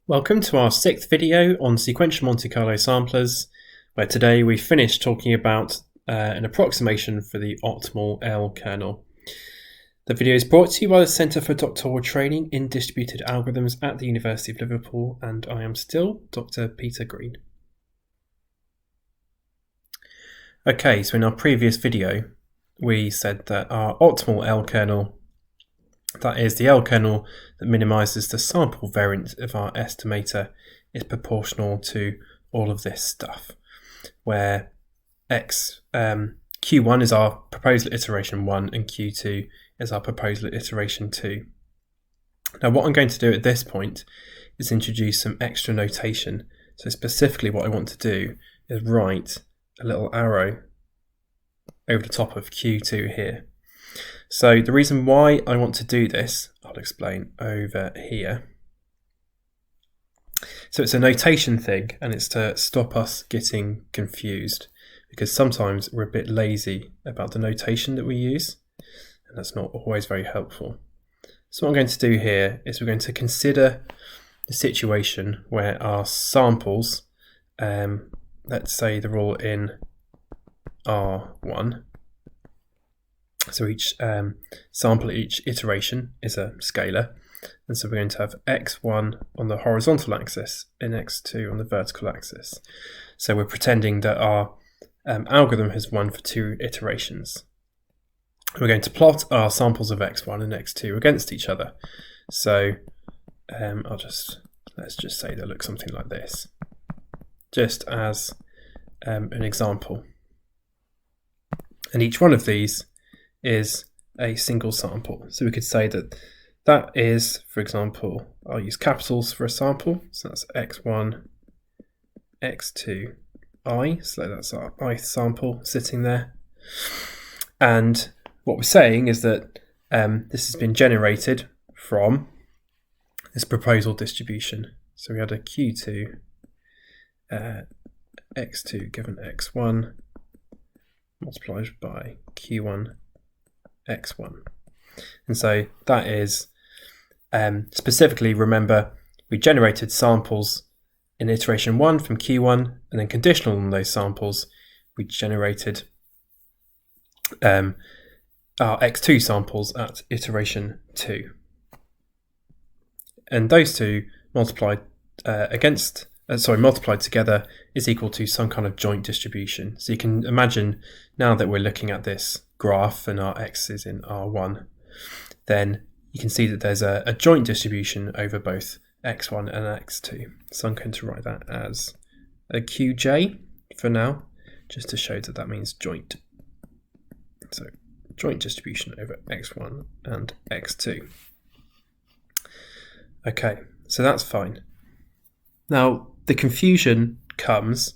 Welcome to our 6th video on sequential Monte Carlo samplers, where today we finished talking about an approximation for the optimal L-kernel. The video is brought to you by the Centre for Doctoral Training in Distributed Algorithms at the University of Liverpool, and I am still Dr. Peter Green. Okay, so in our previous video we said that our optimal L-kernel, that is the L-kernel that minimises the sample variance of our estimator, is proportional to all of this stuff, where Q1 is our proposal iteration 1 and Q2 is our proposal iteration 2. Now what I'm going to do at this point is introduce some extra notation. So specifically what I want to do is write a little arrow over the top of Q2 here. So the reason why I want to do this, I'll explain over here. So it's a notation thing, and it's to stop us getting confused, because sometimes we're a bit lazy about the notation that we use, and that's not always very helpful. So what I'm going to do here is we're going to consider the situation where our samples, let's say they're all in R1. So each sample, each iteration is a scalar, and so we're going to have x1 on the horizontal axis and x2 on the vertical axis. So we're pretending that our algorithm has run for 2 iterations. We're going to plot our samples of x1 and x2 against each other. So let's just say they look something like this, just as an example. And each one of these is a single sample. So we could say that that is, for example, I'll use capitals for a sample. So that's x1, x2, I. So that's our ith sample sitting there. And what we're saying is that this has been generated from this proposal distribution. So we had a Q2, x2 given x1 multiplied by Q1 x1. And so that is specifically, remember, we generated samples in iteration 1 from Q1, and then conditional on those samples we generated our x2 samples at iteration 2, and those two multiplied multiplied together is equal to some kind of joint distribution. So you can imagine, now that we're looking at this graph and our x is in R1, then you can see that there's a joint distribution over both x1 and x2. So I'm going to write that as a qj for now, just to show that that means joint. So joint distribution over x1 and x2. Okay, so that's fine. Now the confusion comes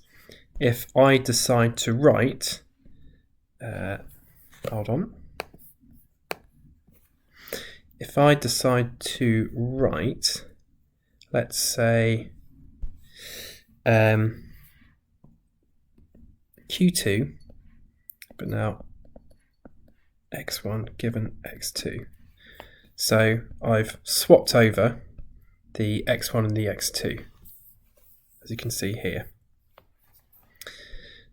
if I decide to write if I decide to write, let's say, Q2, but now x1 given x2. So I've swapped over the x1 and the x2, as you can see here.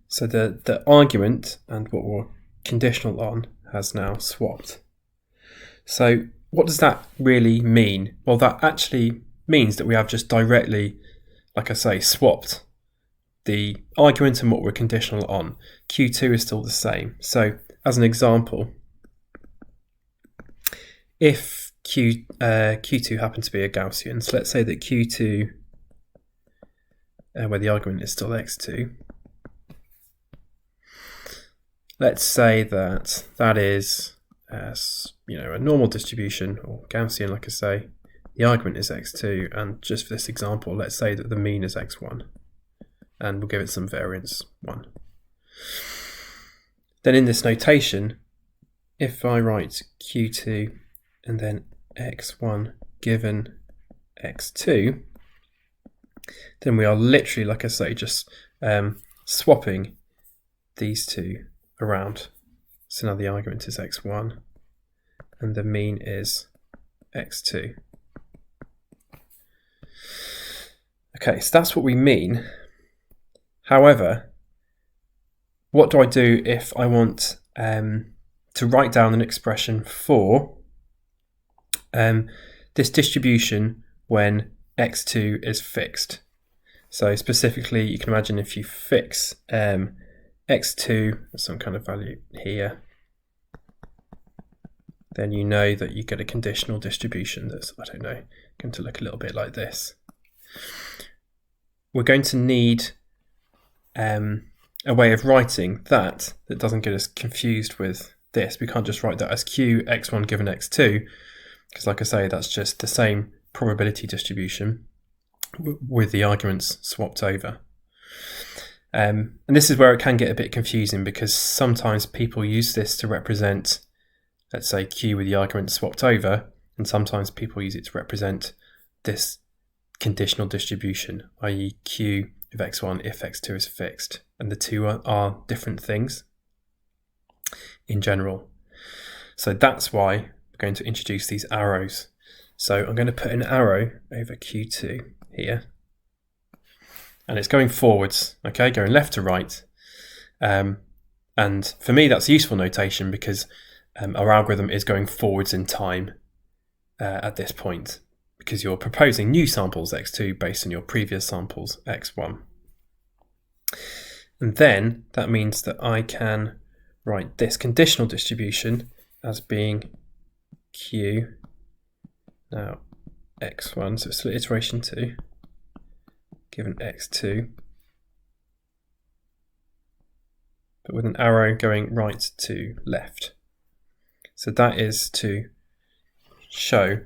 So the argument and what we're conditional on has now swapped. So what does that really mean? Well, that actually means that we have just directly, like I say, swapped the argument and what we're conditional on. Q2 is still the same. So as an example, if Q2 happened to be a Gaussian, so let's say that Q2, where the argument is still x2, let's say that that is a normal distribution, or Gaussian, like I say. The argument is x2, and just for this example, let's say that the mean is x1, and we'll give it some variance 1. Then in this notation, if I write Q2 and then x1 given x2, then we are literally, like I say, just swapping these two around. So now the argument is x1 and the mean is x2. Okay, so that's what we mean. However, what do I do if I want to write down an expression for this distribution when x2 is fixed? So specifically, you can imagine if you fix x2 at some kind of value here, then you know that you get a conditional distribution that's, I don't know, going to look a little bit like this. We're going to need a way of writing that doesn't get us confused with this. We can't just write that as q x1 given x2, because like I say, that's just the same probability distribution with the arguments swapped over. And this is where it can get a bit confusing, because sometimes people use this to represent, let's say, q with the argument swapped over, and sometimes people use it to represent this conditional distribution, i.e. q of x1 if x2 is fixed, and the two are different things in general. So that's why we're going to introduce these arrows. So I'm going to put an arrow over q2 here, and it's going forwards, okay, going left to right. And for me, that's useful notation because our algorithm is going forwards in time at this point, because you're proposing new samples x2 based on your previous samples x1. And then that means that I can write this conditional distribution as being q, now x1, so it's still iteration 2, given x2, but with an arrow going right to left. So that is to show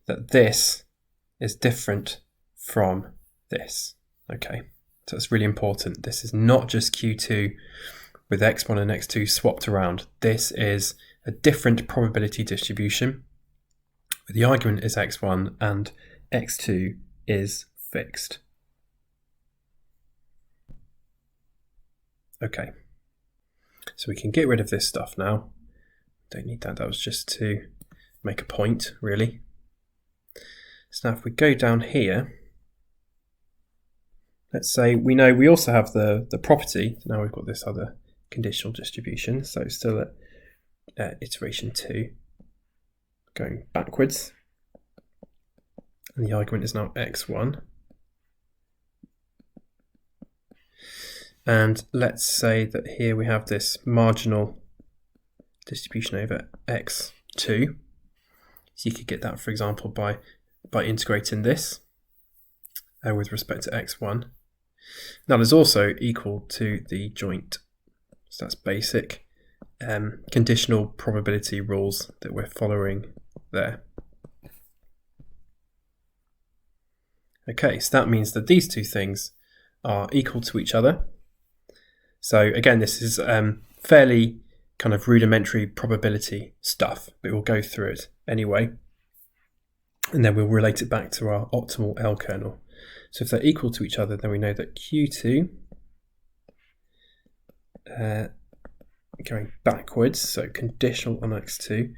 that this is different from this. Okay, so it's really important. This is not just q2 with x1 and x2 swapped around. This is a different probability distribution. The argument is x1 and x2 is fixed. Okay, so we can get rid of this stuff now. Don't need that, that was just to make a point, really. So now if we go down here, let's say we know we also have the property. Now we've got this other conditional distribution, so it's still at iteration 2, going backwards. And the argument is now x1. And let's say that here we have this marginal distribution over x2. So you could get that, for example, by integrating this with respect to x1. Now there's also equal to the joint. So that's basic conditional probability rules that we're following there. Okay, so that means that these two things are equal to each other. So again, this is fairly kind of rudimentary probability stuff, but we'll go through it anyway. And then we'll relate it back to our optimal L-kernel. So if they're equal to each other, then we know that Q2 going backwards, so conditional on x2,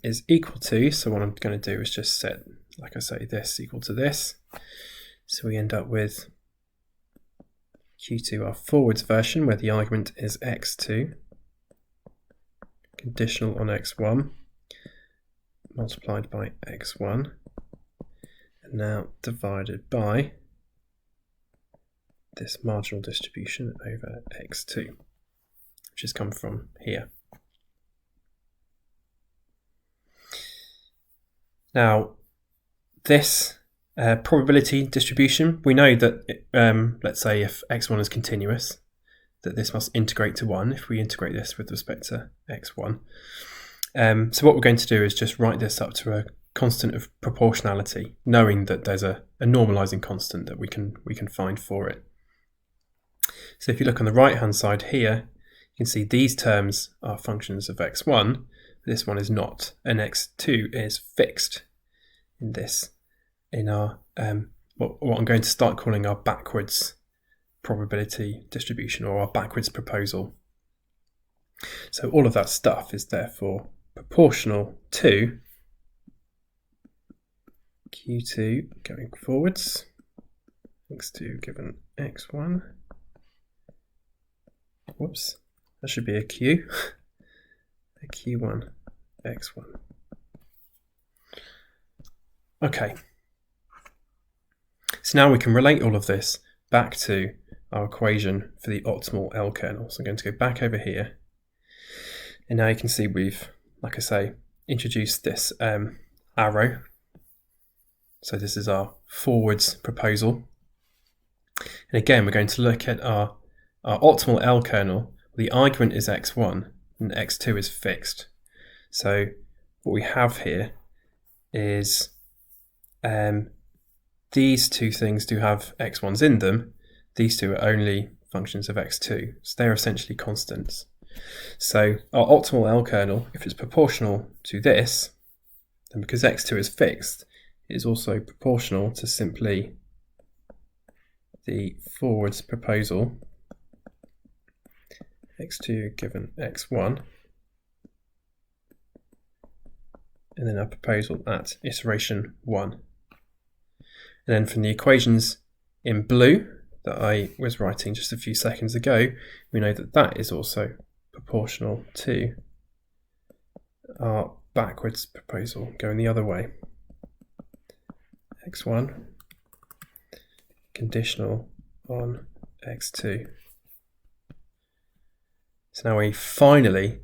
is equal to, so what I'm going to do is just set, like I say, this equal to this. So we end up with Q2, our forwards version, where the argument is x2, conditional on x1, multiplied by x1, and now divided by this marginal distribution over x2, which has come from here. Now, this probability distribution, we know that, let's say if x1 is continuous, that this must integrate to 1 if we integrate this with respect to x1. So what we're going to do is just write this up to a constant of proportionality, knowing that there's a normalizing constant that we can find for it. So if you look on the right hand side here, you can see these terms are functions of x1, but this one is not, and x2 is fixed in this, in our what I'm going to start calling our backwards probability distribution, or our backwards proposal. So all of that stuff is therefore proportional to Q2 going forwards x2 given x1. Whoops, that should be a q. A q1 x1. Okay. So now we can relate all of this back to our equation for the optimal L-kernel. So I'm going to go back over here. And now you can see we've, like I say, introduced this arrow. So this is our forwards proposal. And again, we're going to look at our optimal L-kernel. The argument is x1 and x2 is fixed. So what we have here is these two things do have x1s in them. These two are only functions of x2, so they're essentially constants. So our optimal L-kernel, if it's proportional to this, then because x2 is fixed, it is also proportional to simply the forwards proposal, x2 given x1, and then our proposal at iteration 1. And then from the equations in blue that I was writing just a few seconds ago, we know that that is also proportional to our backwards proposal going the other way. x1 conditional on x2. So now we finally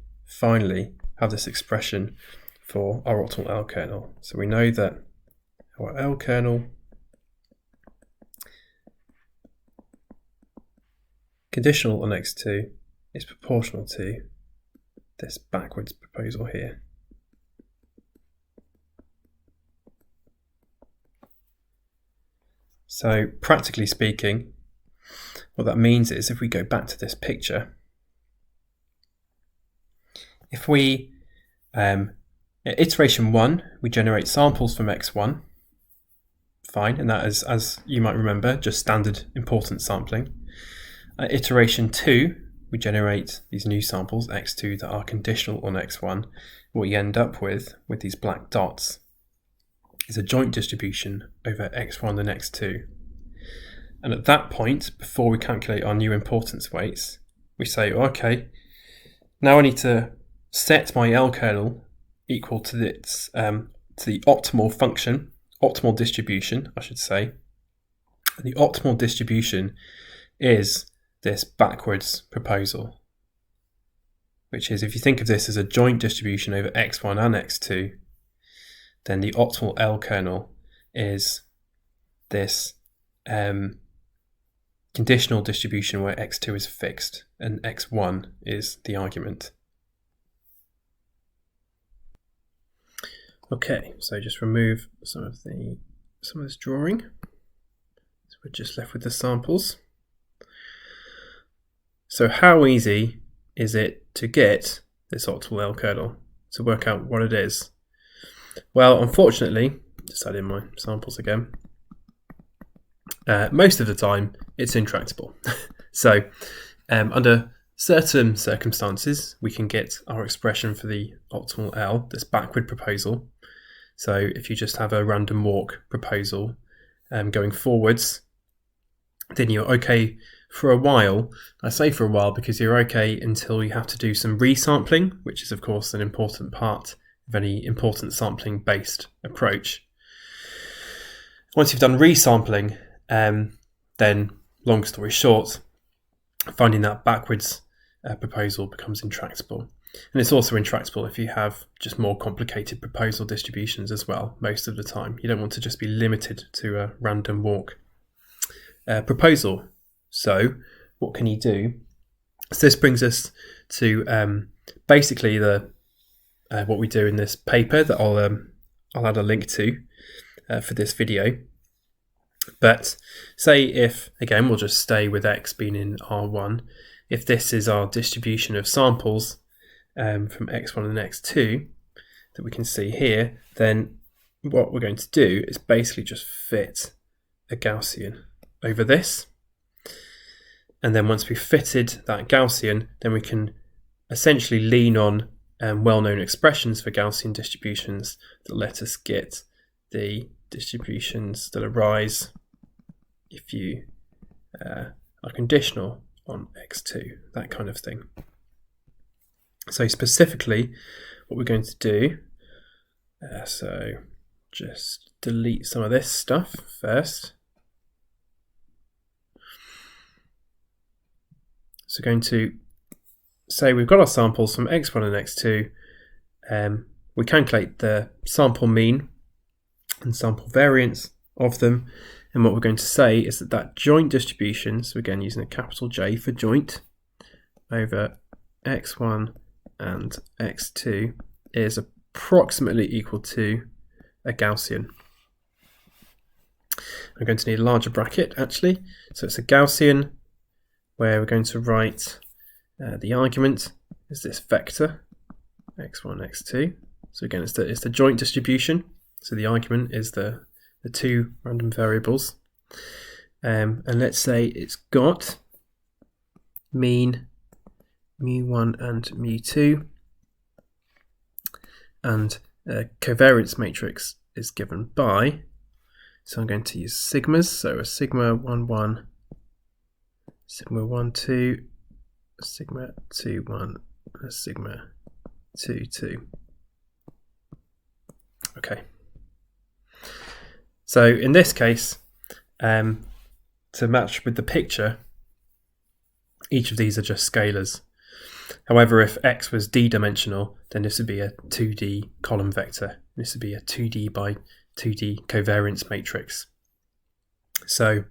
have this expression for our optimal L-kernel. So we know that our L-kernel conditional on x2 is proportional to this backwards proposal here. So practically speaking, what that means is if we go back to this picture, if we, at iteration 1, we generate samples from x1, fine, and that is, as you might remember, just standard importance sampling. At iteration 2, we generate these new samples, x2, that are conditional on x1. What you end up with these black dots, is a joint distribution over x1 and x2. And at that point, before we calculate our new importance weights, we say, okay, now I need to set my L-kernel equal to its to the optimal function, optimal distribution, I should say. And the optimal distribution is this backwards proposal, which is, if you think of this as a joint distribution over x1 and x2, then the optimal L-kernel is this conditional distribution where x2 is fixed and x1 is the argument. Okay, so just remove some of this drawing. So we're just left with the samples. So how easy is it to get this optimal L-kernel, to work out what it is? Well, unfortunately, just add in my samples again, most of the time it's intractable. So under certain circumstances, we can get our expression for the optimal L, this backward proposal. So if you just have a random walk proposal going forwards, then you're okay for a while. I say for a while because you're okay until you have to do some resampling, which is of course an important part of any importance sampling based approach. Once you've done resampling, then long story short, finding that backwards proposal becomes intractable. And it's also intractable if you have just more complicated proposal distributions as well, most of the time. You don't want to just be limited to a random walk proposal. So what can you do? So this brings us to basically the what we do in this paper that I'll add a link to for this video. But say if, again, we'll just stay with x being in R1, if this is our distribution of samples from x1 and x2 that we can see here, then what we're going to do is basically just fit a Gaussian over this. And then once we've fitted that Gaussian, then we can essentially lean on well-known expressions for Gaussian distributions that let us get the distributions that arise if if you are conditional on x2, that kind of thing. So specifically what we're going to do, so just delete some of this stuff first. So going to say we've got our samples from x1 and x2. We calculate the sample mean and sample variance of them, and what we're going to say is that that joint distribution, so again using a capital J for joint, over x1 and x2 is approximately equal to a Gaussian. I'm going to need a larger bracket actually, so it's a Gaussian where we're going to write the argument is this vector x1, x2. So again, it's the joint distribution. So the argument is the two random variables, and let's say it's got mean mu1 and mu2, and a covariance matrix is given by. So I'm going to use sigmas. So a sigma 1 1, sigma 1 2, a sigma 2 1, and a sigma 2 2. Okay. So in this case, to match with the picture, each of these are just scalars. However, if x was d-dimensional, then this would be a 2D column vector. This would be a 2D by 2D covariance matrix. So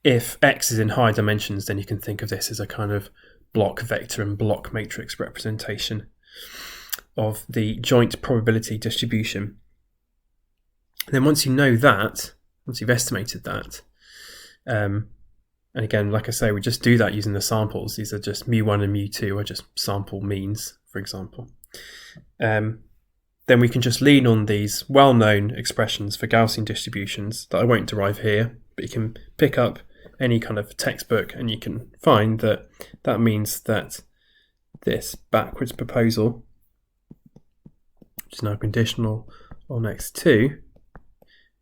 if x is in high dimensions, then you can think of this as a kind of block vector and block matrix representation of the joint probability distribution. And then once you know that, once you've estimated that, and again, like I say, we just do that using the samples. These are just mu1 and mu2 are just sample means, for example. Then we can just lean on these well-known expressions for Gaussian distributions that I won't derive here, but you can pick up any kind of textbook and you can find that that means that this backwards proposal, which is now conditional on x2,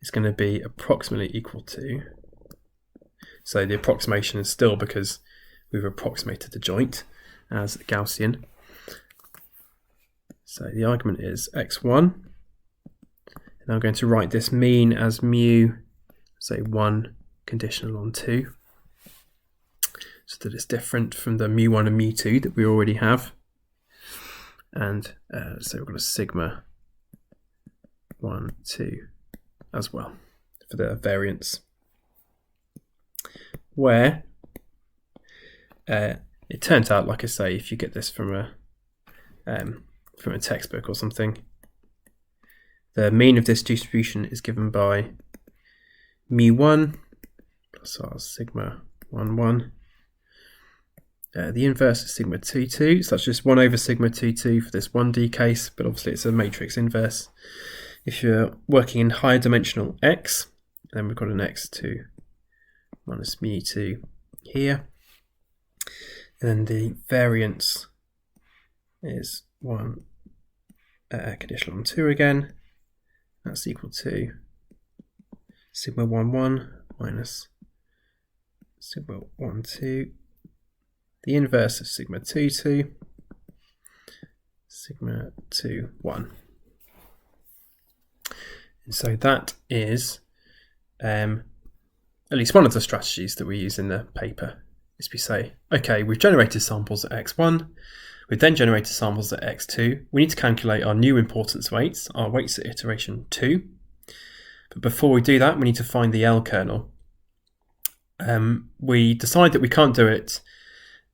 is going to be approximately equal to, so the approximation is still because we've approximated the joint as a Gaussian. So the argument is x1, and I'm going to write this mean as mu, say 1 conditional on 2, so that it's different from the mu1 and mu2 that we already have. And so we've got a sigma 1, 2 as well for the variance, where it turns out, like I say, if you get this from a textbook or something, the mean of this distribution is given by mu1 plus our sigma 1 1. The inverse is sigma 2 2, so that's just 1 over sigma 2 2 for this 1D case, but obviously it's a matrix inverse. If you're working in higher dimensional x, then we've got an x2 minus mu2 here, and then the variance is 1 conditional on 2 again. That's equal to sigma 1 1 minus sigma 1 2, the inverse of sigma 2 2, sigma 2 1. And so that is at least one of the strategies that we use in the paper, is we say, okay, we've generated samples at x1, we've then generated samples at x2, we need to calculate our new importance weights, our weights at iteration 2. But before we do that, we need to find the L-kernel. We decide that we can't do it,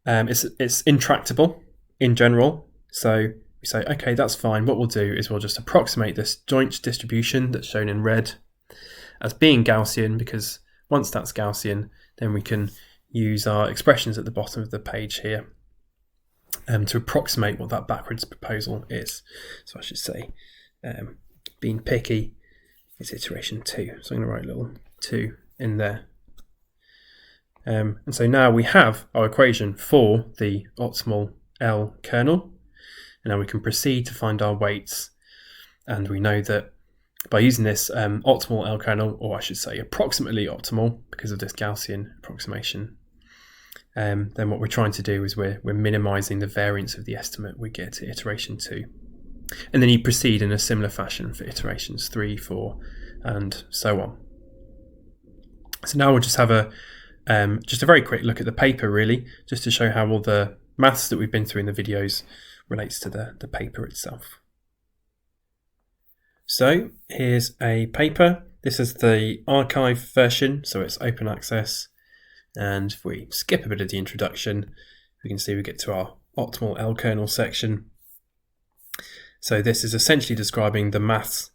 it's intractable in general, so we say, okay, that's fine. What we'll do is we'll just approximate this joint distribution that's shown in red as being Gaussian, because once that's Gaussian, then we can use our expressions at the bottom of the page here to approximate what that backwards proposal is. So I should say, being picky, is iteration 2. So I'm going to write a little 2 in there. And so now we have our equation for the optimal L-kernel. And now we can proceed to find our weights, and we know that by using this optimal L-kernel, or I should say approximately optimal because of this Gaussian approximation, then what we're trying to do is we're minimizing the variance of the estimate we get to iteration 2. And then you proceed in a similar fashion for iterations 3, 4, and so on. So now we'll just have a very quick look at the paper, really, just to show how all the maths that we've been through in the videos relates to the paper itself. So here's a paper. This is the archive version, so it's open access. And if we skip a bit of the introduction, we can see we get to our optimal L-kernel section. So this is essentially describing the maths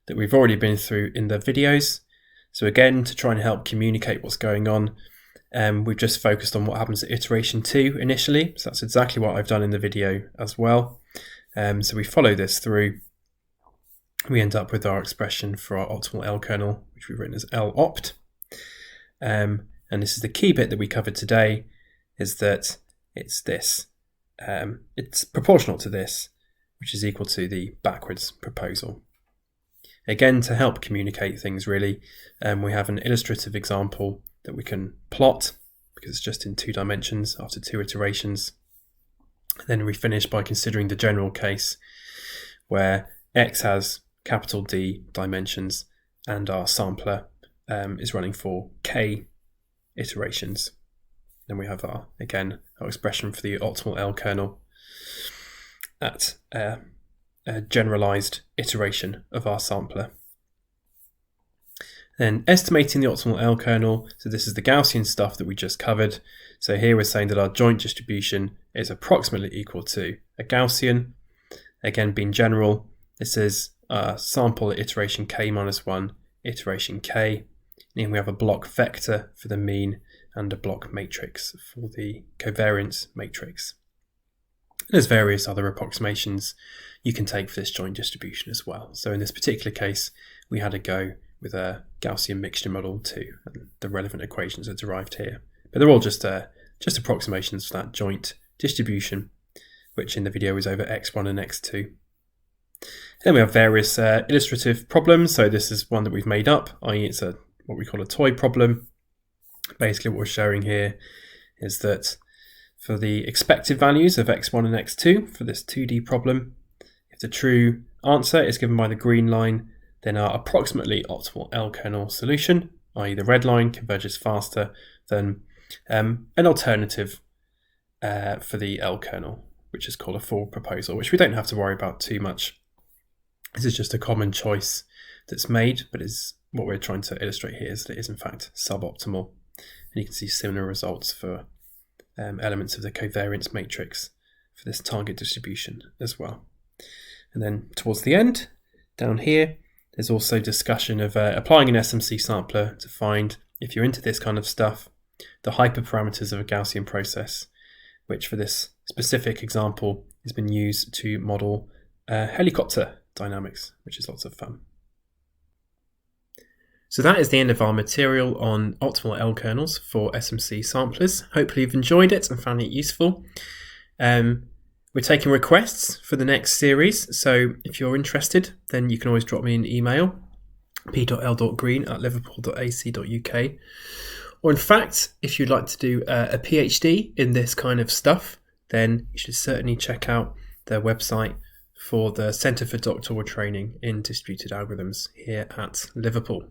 that we've already been through in the videos. So again, to try and help communicate what's going on, we've just focused on what happens at iteration 2 initially. So that's exactly what I've done in the video as well. So we follow this through. We end up with our expression for our optimal L-kernel, which we've written as L-opt. And this is the key bit that we covered today, is that it's this. It's proportional to this, which is equal to the backwards proposal. Again, to help communicate things really, we have an illustrative example that we can plot, because it's just in 2 dimensions after 2 iterations. Then we finish by considering the general case where X has capital D dimensions and our sampler is running for K iterations. Then we have our expression for the optimal L-kernel at a generalized iteration of our sampler. Then estimating the optimal L-kernel, so this is the Gaussian stuff that we just covered. So here we're saying that our joint distribution is approximately equal to a Gaussian. Again, being general, this is a sample at iteration k minus 1, iteration k. And we have a block vector for the mean and a block matrix for the covariance matrix. There's various other approximations you can take for this joint distribution as well. So in this particular case, we had a go with a Gaussian mixture model too, and the relevant equations are derived here. But they're all just approximations for that joint distribution, which in the video is over x1 and x2. Then we have various illustrative problems. So this is one that we've made up, i.e. it's what we call a toy problem. Basically what we're showing here is that for the expected values of x1 and x2 for this 2D problem, if the true answer is given by the green line, then our approximately optimal L-kernel solution, i.e. the red line, converges faster than an alternative for the L-kernel, which is called a forward proposal, which we don't have to worry about too much. This is just a common choice that's made, but is what we're trying to illustrate here is that it is in fact suboptimal. And you can see similar results for elements of the covariance matrix for this target distribution as well. And then towards the end, down here, there's also discussion of applying an SMC sampler to find, if you're into this kind of stuff, the hyperparameters of a Gaussian process, which for this specific example has been used to model helicopter dynamics, which is lots of fun. So that is the end of our material on optimal L-kernels for SMC samplers. Hopefully you've enjoyed it and found it useful. We're taking requests for the next series, so if you're interested, then you can always drop me an email, p.l.green@liverpool.ac.uk. Or in fact, if you'd like to do a PhD in this kind of stuff, then you should certainly check out their website for the Centre for Doctoral Training in Distributed Algorithms here at Liverpool.